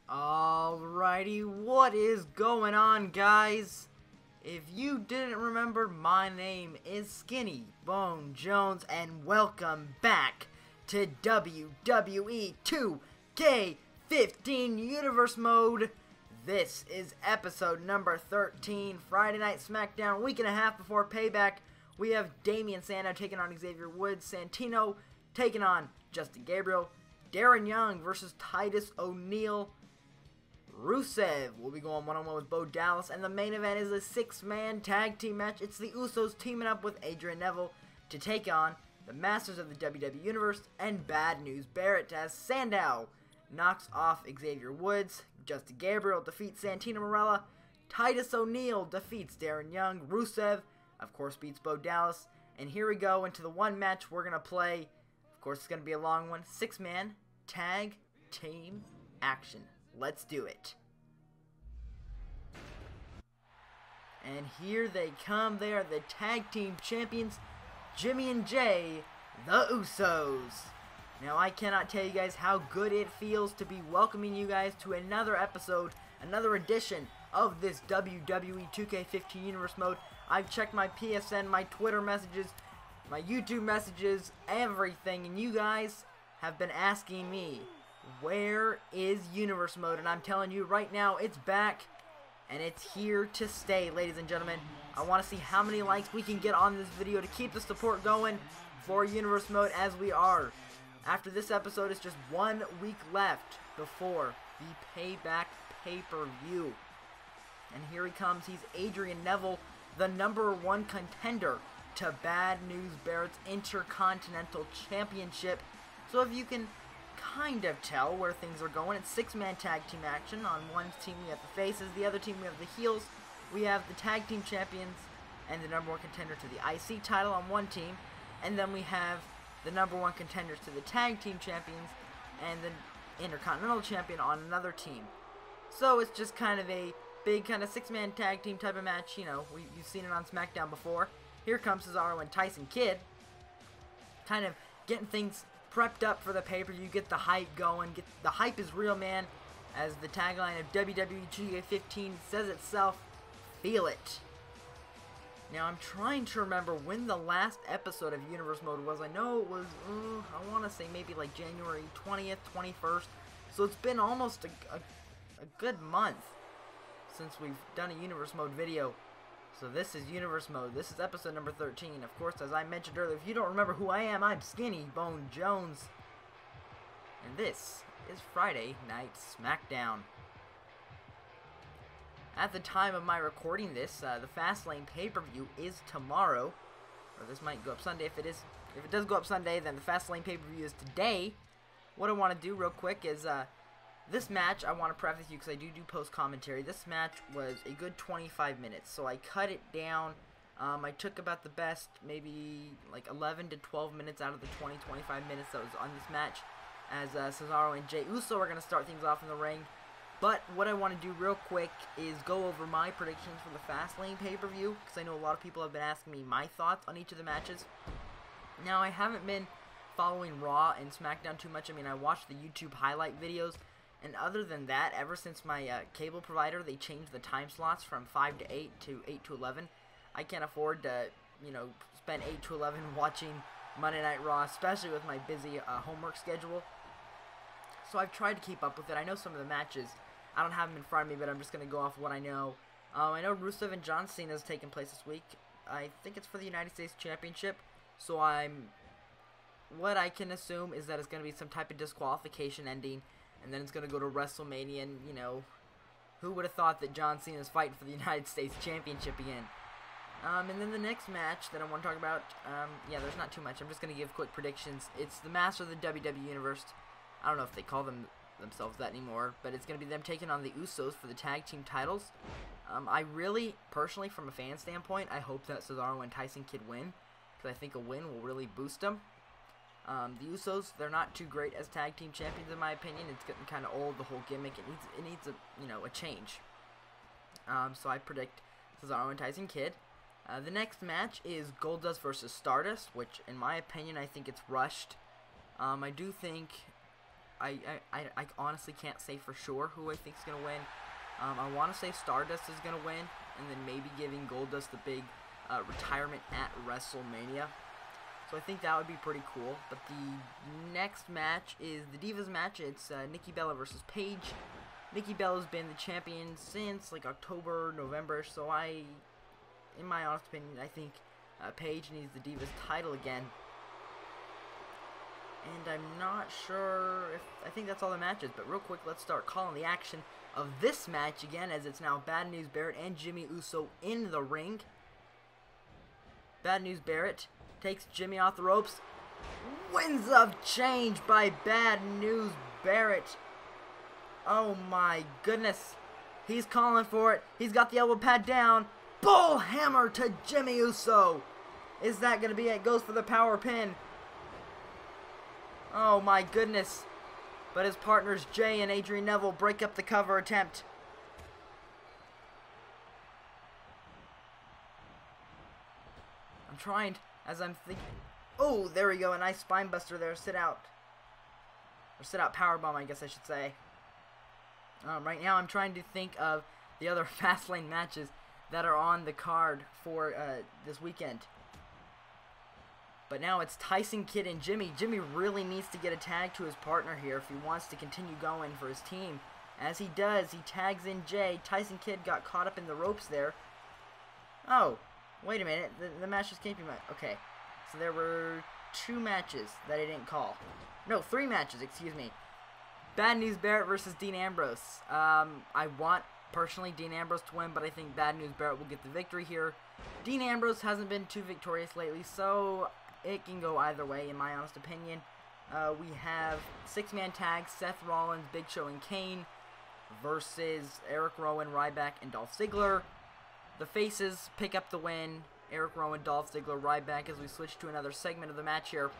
Alrighty, what is going on, guys? If you didn't remember, my name is Skinny Bone Jones, and welcome back to WWE 2K15 Universe Mode. This is episode number 13, Friday Night SmackDown, week and a half before Payback. We have Damian Sandow taking on Xavier Woods, Santino taking on Justin Gabriel, Darren Young versus Titus O'Neil, Rusev will be going one-on-one with Bo Dallas, and the main event is a six-man tag team match. It's the Usos teaming up with Adrian Neville to take on the Masters of the WWE Universe and Bad News Barrett, as Sandow knocks off Xavier Woods, Justin Gabriel defeats Santino Marella, Titus O'Neil defeats Darren Young, Rusev, of course, beats Bo Dallas, and here we go into the one match we're going to play. Of course, it's going to be a long one. Six-man tag team action. Let's do it. And here they come. They are the tag team champions, Jimmy and Jay, the Usos. Now, I cannot tell you guys how good it feels to be welcoming you guys to another episode, another edition of this WWE 2K15 Universe Mode. I've checked my PSN, my Twitter messages, my YouTube messages, everything, and you guys have been asking me, where is Universe Mode? And I'm telling you right now, it's back, and it's here to stay, ladies and gentlemen. I want to see how many likes we can get on this video to keep the support going for Universe Mode, as we are. After this episode, it's just 1 week left before the Payback pay-per-view. And here he comes. He's Adrian Neville, the #1 contender to Bad News Barrett's Intercontinental Championship. So if you can kind of tell where things are going, it's six-man tag team action. On one team we have the faces, the other team we have the heels. We have the tag team champions and the #1 contender to the IC title on one team, and then we have the #1 contenders to the tag team champions and the Intercontinental champion on another team. So it's just kind of a big kind of six-man tag team type of match. You know, you've seen it on SmackDown before. Here comes Cesaro and Tyson Kidd, kind of getting things prepped up for the pay-per-view, get the hype going. The hype is real, man, as the tagline of WWE 2K15 says itself, feel it. Now, I'm trying to remember when the last episode of Universe Mode was. I know it was, I want to say maybe like January 20th, 21st. So it's been almost a good month since we've done a Universe Mode video. So this is Universe Mode. This is episode number 13. Of course, as I mentioned earlier, if you don't remember who I am, I'm Skinny Bone Jones. And this is Friday Night SmackDown. At the time of my recording this, the Fastlane pay-per-view is tomorrow. Or this might go up Sunday. If it does go up Sunday, then the Fastlane pay-per-view is today. What I want to do real quick is, this match, I want to preface you because I do post commentary. This match was a good 25 minutes, so I cut it down. I took about the best, maybe like 11 to 12 minutes out of the 20-25 minutes that was on this match, as Cesaro and Jey Uso are going to start things off in the ring. But what I want to do real quick is go over my predictions for the Fastlane pay-per-view, because I know a lot of people have been asking me my thoughts on each of the matches. Now, I haven't been following Raw and SmackDown too much. I mean, I watched the YouTube highlight videos. And other than that, ever since my cable provider, they changed the time slots from 5 to 8 to 8 to 11. I can't afford to, you know, spend 8 to 11 watching Monday Night Raw, especially with my busy homework schedule. So I've tried to keep up with it. I know some of the matches. I don't have them in front of me, but I'm just going to go off what I know. I know Rusev and John Cena is taking place this week. I think it's for the United States Championship. So what I can assume is that it's going to be some type of disqualification ending. And then it's going to go to WrestleMania, and, you know, who would have thought that John Cena is fighting for the United States Championship again? And then the next match that I want to talk about, yeah, there's not too much. I'm just going to give quick predictions. It's the Master of the WWE Universe. I don't know if they call themselves that anymore, but it's going to be them taking on the Usos for the tag team titles. I really, personally, from a fan standpoint, I hope that Cesaro and Tyson Kidd win, because I think a win will really boost them. The Usos, they're not too great as tag team champions in my opinion. It's getting kind of old, the whole gimmick. It needs a change. So I predict Cesaro and Tyson Kidd. The next match is Goldust versus Stardust, which in my opinion I think it's rushed. I do think I honestly can't say for sure who I think is going to win. I want to say Stardust is going to win, and then maybe giving Goldust the big retirement at WrestleMania. So I think that would be pretty cool. But the next match is the Divas match. It's Nikki Bella versus Paige. Nikki Bella's been the champion since like October, November. So in my honest opinion, I think Paige needs the Divas title again. And I'm not sure if... I think that's all the matches. But real quick, let's start calling the action of this match again, as it's now Bad News Barrett and Jimmy Uso in the ring. Bad News Barrett takes Jimmy off the ropes. Winds of Change by Bad News Barrett. Oh my goodness. He's calling for it. He's got the elbow pad down. Bull hammer to Jimmy Uso. Is that going to be it? Goes for the power pin. Oh my goodness. But his partners Jay and Adrian Neville break up the cover attempt. I'm trying as I'm thinking. Oh, there we go. A nice spine buster there. Sit out. Or sit out powerbomb, I guess I should say. Right now I'm trying to think of the other Fastlane matches that are on the card for this weekend. But now it's Tyson Kidd and Jimmy. Jimmy really needs to get a tag to his partner here if he wants to continue going for his team. As he does, he tags in Jay. Tyson Kidd got caught up in the ropes there. Oh, wait a minute. The match just came to me. Okay, so there were 2 matches that I didn't call. No, 3 matches, excuse me. Bad News Barrett versus Dean Ambrose. I want, personally, Dean Ambrose to win, but I think Bad News Barrett will get the victory here. Dean Ambrose hasn't been too victorious lately, so it can go either way, in my honest opinion. We have 6-man tags, Seth Rollins, Big Show, and Kane versus Eric Rowan, Ryback, and Dolph Ziggler. The faces pick up the win. Eric Rowan, Dolph Ziggler, Ryback, as we switch to another segment of the match here.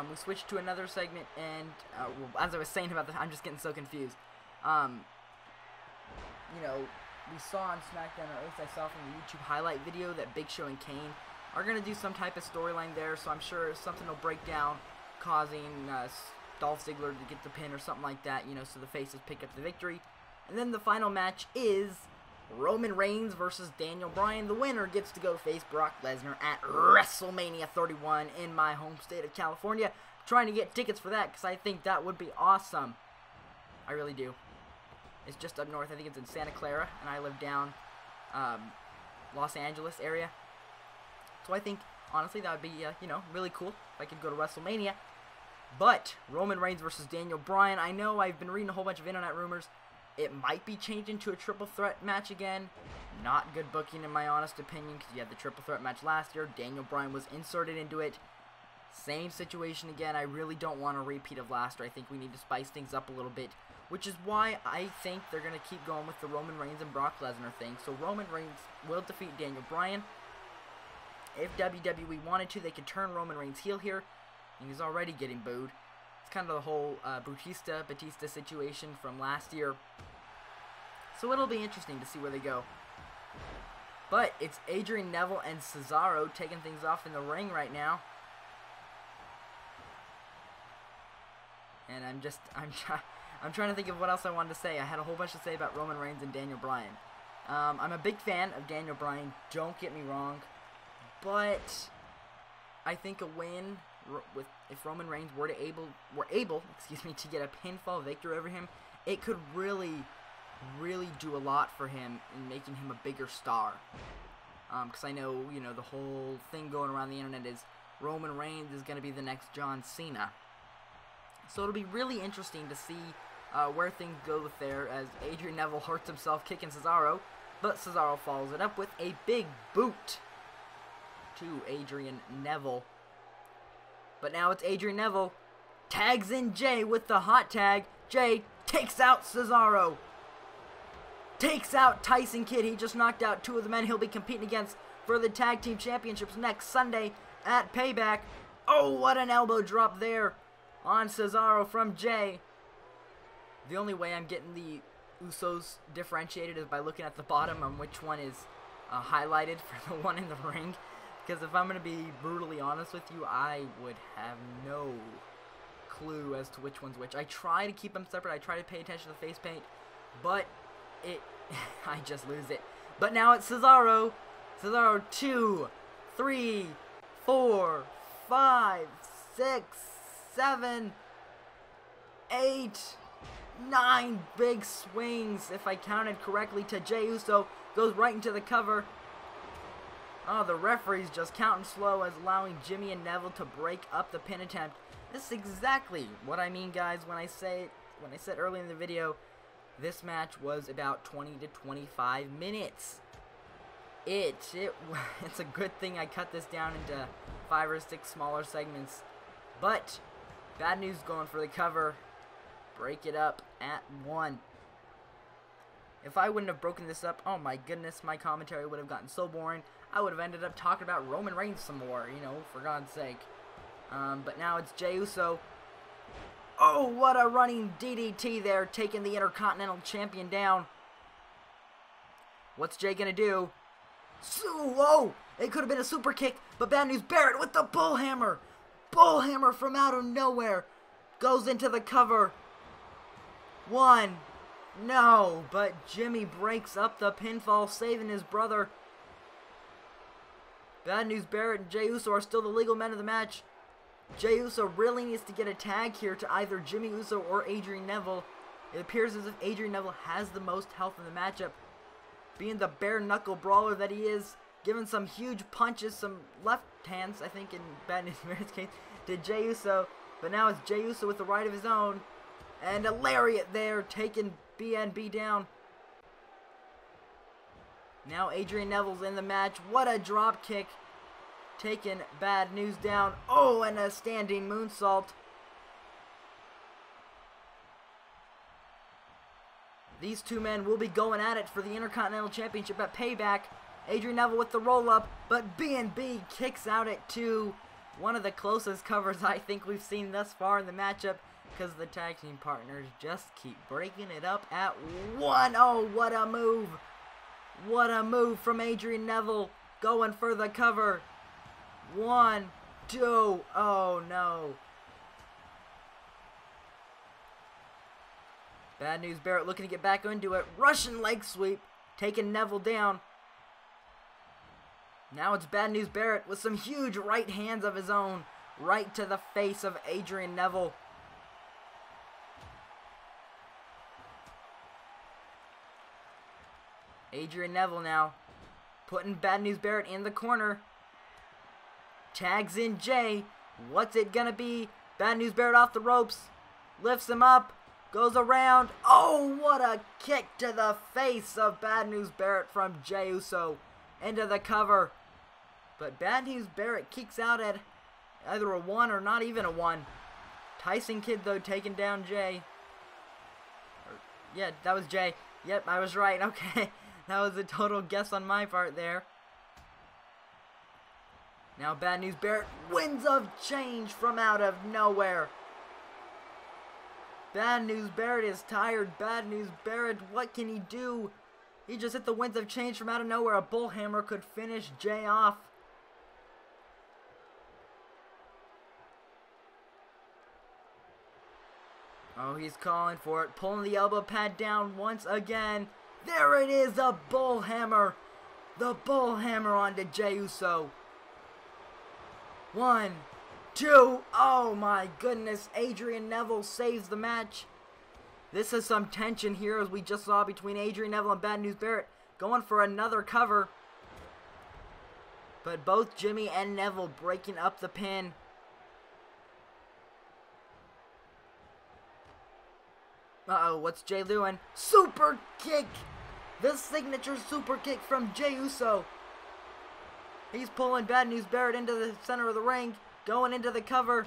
We switched to another segment, and well, as I was saying about this, I'm just getting so confused. You know, we saw on SmackDown, or at least I saw from the YouTube highlight video, that Big Show and Kane are going to do some type of storyline there, so I'm sure something will break down, causing Dolph Ziggler to get the pin or something like that, you know, so the faces pick up the victory. And then the final match is Roman Reigns versus Daniel Bryan. The winner gets to go face Brock Lesnar at WrestleMania 31 in my home state of California. I'm trying to get tickets for that because I think that would be awesome. I really do. It's just up north. I think it's in Santa Clara, and I live down Los Angeles area. So I think, honestly, that would be, you know, really cool if I could go to WrestleMania. But Roman Reigns versus Daniel Bryan, I know I've been reading a whole bunch of internet rumors. It might be changed into a triple threat match again. Not good booking in my honest opinion, because you had the triple threat match last year. Daniel Bryan was inserted into it. Same situation again. I really don't want a repeat of last year. I think we need to spice things up a little bit, which is why I think they're going to keep going with the Roman Reigns and Brock Lesnar thing. So Roman Reigns will defeat Daniel Bryan. If WWE wanted to, they could turn Roman Reigns heel here. And he's already getting booed. It's kind of the whole Batista situation from last year. So it'll be interesting to see where they go. But it's Adrian Neville and Cesaro taking things off in the ring right now. And I'm trying to think of what else I wanted to say. I had a whole bunch to say about Roman Reigns and Daniel Bryan. I'm a big fan of Daniel Bryan, don't get me wrong. But I think a win if Roman Reigns were able to get a pinfall victory over him, it could really do a lot for him in making him a bigger star. Because I know, you know, the whole thing going around the internet is Roman Reigns is going to be the next John Cena. So it'll be really interesting to see where things go with there, as Adrian Neville hurts himself kicking Cesaro, but Cesaro follows it up with a big boot to Adrian Neville. But now it's Adrian Neville tags in Jay with the hot tag. Jay takes out Cesaro. Takes out Tyson Kidd. He just knocked out 2 of the men he'll be competing against for the tag team championships next Sunday at Payback. Oh, what an elbow drop there on Cesaro from Jay. The only way I'm getting the Usos differentiated is by looking at the bottom on which one is highlighted for the one in the ring. Because if I'm going to be brutally honest with you, I would have no clue as to which one's which. I try to keep them separate. I try to pay attention to the face paint, but I just lose it. But now it's Cesaro. Cesaro 2, 3, 4, 5, 6, 7, 8, 9 big swings, if I counted correctly, to Jey Uso. Goes right into the cover. Oh, the referee's just counting slow as allowing Jimmy and Neville to break up the pin attempt. This is exactly what I mean, guys, when I said earlier in the video, this match was about 20 to 25 minutes. It's a good thing I cut this down into 5 or 6 smaller segments. But Bad News going for the cover. Break it up at 1. If I wouldn't have broken this up, oh my goodness, my commentary would have gotten so boring. I would have ended up talking about Roman Reigns some more, you know, for God's sake. But now it's Jey Uso. Oh, what a running DDT there, taking the Intercontinental Champion down. What's Jey gonna do? Whoa! It could have been a super kick, but Bad News Barrett with the bullhammer. Bullhammer from out of nowhere. Goes into the cover. 1. No, but Jimmy breaks up the pinfall, saving his brother. Bad News Barrett and Jey Uso are still the legal men of the match. Jey Uso really needs to get a tag here to either Jimmy Uso or Adrian Neville. It appears as if Adrian Neville has the most health in the matchup. Being the bare-knuckle brawler that he is, giving some huge punches, some left hands, I think in Bad News Barrett's case, to Jey Uso. But now it's Jey Uso with the right of his own. And a lariat there, taking BNB down. Now Adrian Neville's in the match. What a drop kick. Taking Bad News down. Oh, and a standing moonsault. These two men will be going at it for the Intercontinental Championship at Payback. Adrian Neville with the roll-up, but BNB kicks out at 2. One of the closest covers I think we've seen thus far in the matchup, because the tag team partners just keep breaking it up at 1. Oh, what a move. What a move from Adrian Neville, going for the cover. 1, 2, oh no. Bad News Barrett looking to get back into it. Russian leg sweep, taking Neville down. Now it's Bad News Barrett with some huge right hands of his own, right to the face of Adrian Neville. Adrian Neville now putting Bad News Barrett in the corner. Tags in Jey. What's it gonna be? Bad News Barrett off the ropes. Lifts him up. Goes around. Oh, what a kick to the face of Bad News Barrett from Jey Uso. Into the cover. But Bad News Barrett kicks out at either a 1 or not even a 1. Tyson Kidd, though, taking down Jey. Yeah, that was Jey. Yep, I was right. Okay. That was a total guess on my part there. Now Bad News Barrett, winds of change from out of nowhere. Bad News Barrett is tired. Bad News Barrett, what can he do? He just hit the winds of change from out of nowhere. A bullhammer could finish Jey off. Oh, he's calling for it. Pulling the elbow pad down once again. There it is, a bullhammer. The bullhammer onto Jey Uso. 1, 2, oh my goodness, Adrian Neville saves the match. This is some tension here, as we just saw between Adrian Neville and Bad News Barrett, going for another cover. But both Jimmy and Neville breaking up the pin. Uh-oh, what's Jey doing? Super kick! The signature super kick from Jey Uso. He's pulling Bad News Barrett into the center of the ring, going into the cover.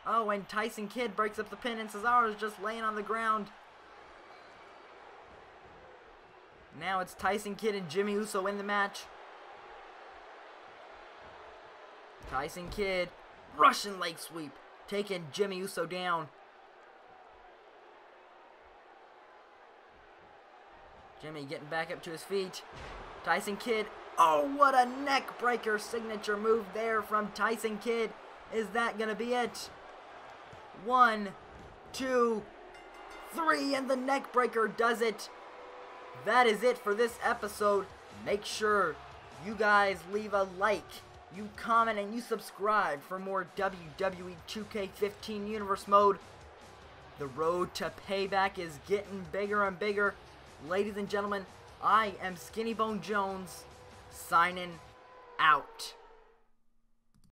Oh, and Tyson Kidd breaks up the pin, and Cesaro's just laying on the ground. Now it's Tyson Kidd and Jimmy Uso in the match. Tyson Kidd, Russian leg sweep, taking Jimmy Uso down. Jimmy getting back up to his feet. Tyson Kidd, oh, what a neck breaker signature move there from Tyson Kidd. Is that going to be it? 1, 2, 3, and the neck breaker does it. That is it for this episode. Make sure you guys leave a like, you comment, and you subscribe for more WWE 2K15 Universe Mode. The road to Payback is getting bigger and bigger. Ladies and gentlemen, I am Skinny Bone Jones, signing out.